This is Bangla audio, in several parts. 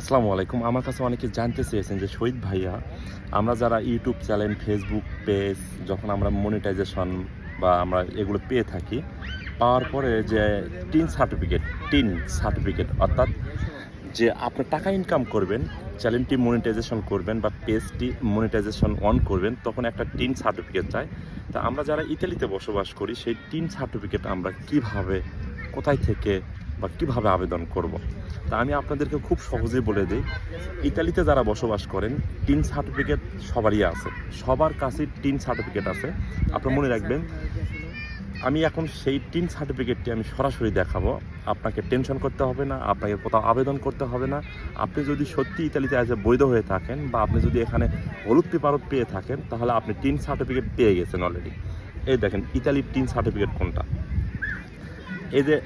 আসসালামু আলাইকুম। আমার কাছে অনেকে জানতে চেয়েছেন যে শহীদ ভাইয়া, আমরা যারা ইউটিউব চ্যানেল, ফেসবুক পেজ যখন আমরা মনিটাইজেশন বা আমরা এগুলো পেয়ে থাকি, পাওয়ার পরে যে টিন সার্টিফিকেট অর্থাৎ যে আপনি টাকা ইনকাম করবেন, চ্যানেলটি মনিটাইজেশন করবেন বা পেজটি মনিটাইজেশন অন করবেন, তখন একটা টিন সার্টিফিকেট চাই। তা আমরা যারা ইতালিতে বসবাস করি, সেই টিন সার্টিফিকেট আমরা কিভাবে, কোথায় থেকে বা কিভাবে আবেদন করব। তা আমি আপনাদেরকে খুব সহজেই বলে দিই, ইতালিতে যারা বসবাস করেন টিন সার্টিফিকেট সবারই আছে, সবার কাছেই টিন সার্টিফিকেট আছে। আপনারা মনে রাখবেন, আমি এখন সেই টিন সার্টিফিকেটটি আমি সরাসরি দেখাবো। আপনাকে টেনশন করতে হবে না, আপনাকে কোথাও আবেদন করতে হবে না। আপনি যদি সত্যি ইতালিতে আজ বৈধ হয়ে থাকেন বা আপনি যদি এখানে হলুদ পেপারও পেয়ে থাকেন, তাহলে আপনি টিন সার্টিফিকেট পেয়ে গেছেন অলরেডি। এই দেখেন ইতালির টিন সার্টিফিকেট কোনটা, এই যে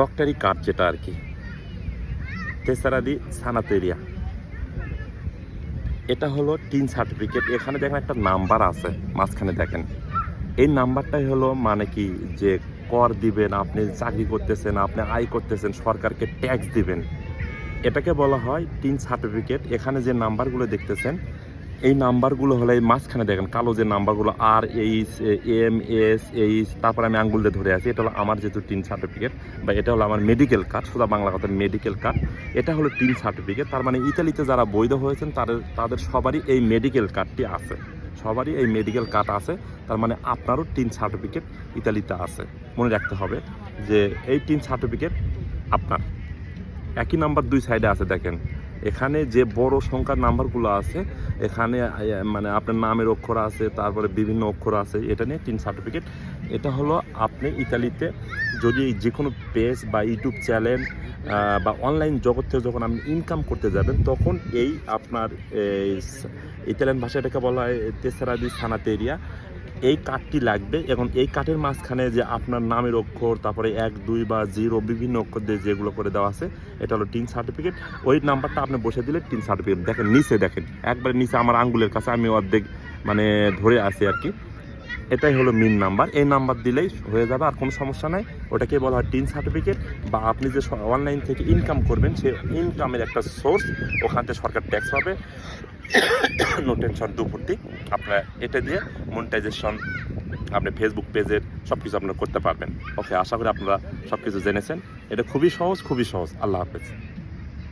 ডক্টরি কার্ড যেটা আর কি, তেসারা দি সানাতেরিয়া, এটা হলো টিন সার্টিফিকেট। এখানে দেখেন একটা নাম্বার আছে মাঝখানে, দেখেন এই নাম্বারটাই হলো মানে কি যে কর দিবেন, আপনি চাকরি করতেছেন, আপনি আয় করতেছেন, সরকারকে ট্যাক্স দিবেন, এটাকে বলা হয় টিন সার্টিফিকেট। এখানে যে নাম্বারগুলো দেখতেছেন, এই নাম্বারগুলো হলো এই মাঝখানে দেখেন কালো যে নাম্বারগুলো RHMSH, তারপর আমি আঙ্গুল দিয়ে ধরে আছি, এটা হলো আমার যেহেতু টিন সার্টিফিকেট বা এটা হলো আমার মেডিকেল কার্ড, সোজা বাংলা কথা মেডিকেল কার্ড, এটা হলো টিন সার্টিফিকেট। তার মানে ইতালিতে যারা বৈধ হয়েছেন তাদের সবারই এই মেডিকেল কার্ডটি আছে, সবারই এই মেডিকেল কার্ড আছে। তার মানে আপনারও টিন সার্টিফিকেট ইতালিতে আছে। মনে রাখতে হবে যে এই টিন সার্টিফিকেট আপনার। একই নাম্বার দুই সাইডে আছে, দেখেন এখানে যে বড় সংখ্যার নাম্বারগুলো আছে, এখানে মানে আপনার নামের অক্ষর আছে, তারপরে বিভিন্ন অক্ষর আছে, এটা নিয়ে টিন সার্টিফিকেট। এটা হলো আপনি ইতালিতে যদি যে কোনো পেজ বা ইউটিউব চ্যানেল বা অনলাইন জগৎ থেকে যখন আপনি ইনকাম করতে যাবেন, তখন এই আপনার ইতালিয়ান ভাষায় এটাকে বলা হয় তেসারা দি সানাতেরিয়া, এই কার্ডটি লাগবে। এখন এই কার্ডের মাঝখানে যে আপনার নামের অক্ষর, তারপরে 1 2 বা 0 বিভিন্ন অক্ষর দিয়ে যেগুলো করে দেওয়া আছে, এটা হলো টিন সার্টিফিকেট। ওই নাম্বারটা আপনি বসে দিলে টিন সার্টিফিকেট। দেখেন নিচে, দেখেন একবারে নিচে আমার আঙ্গুলের কাছে, আমি অর্ধেক মানে ধরে আছি আর কি, এটাই হলো মেন নাম্বার। এই নাম্বার দিলেই হয়ে যাবে, আর কোনো সমস্যা নাই। ওটাকে বলা হয় টিন সার্টিফিকেট। বা আপনি যে অনলাইন থেকে ইনকাম করবেন, সেই ইনকামের একটা সোর্স, ওখান থেকে সরকার ট্যাক্স পাবে। নো টেনশন দুপুরটি আপনার এটা দিয়ে মনিটাইজেশন আপনি ফেসবুক পেজের সব কিছু আপনারা করতে পারবেন। ওকে, আশা করি আপনারা সব কিছু জেনেছেন। এটা খুবই সহজ, খুবই সহজ। আল্লাহ হাফেজ।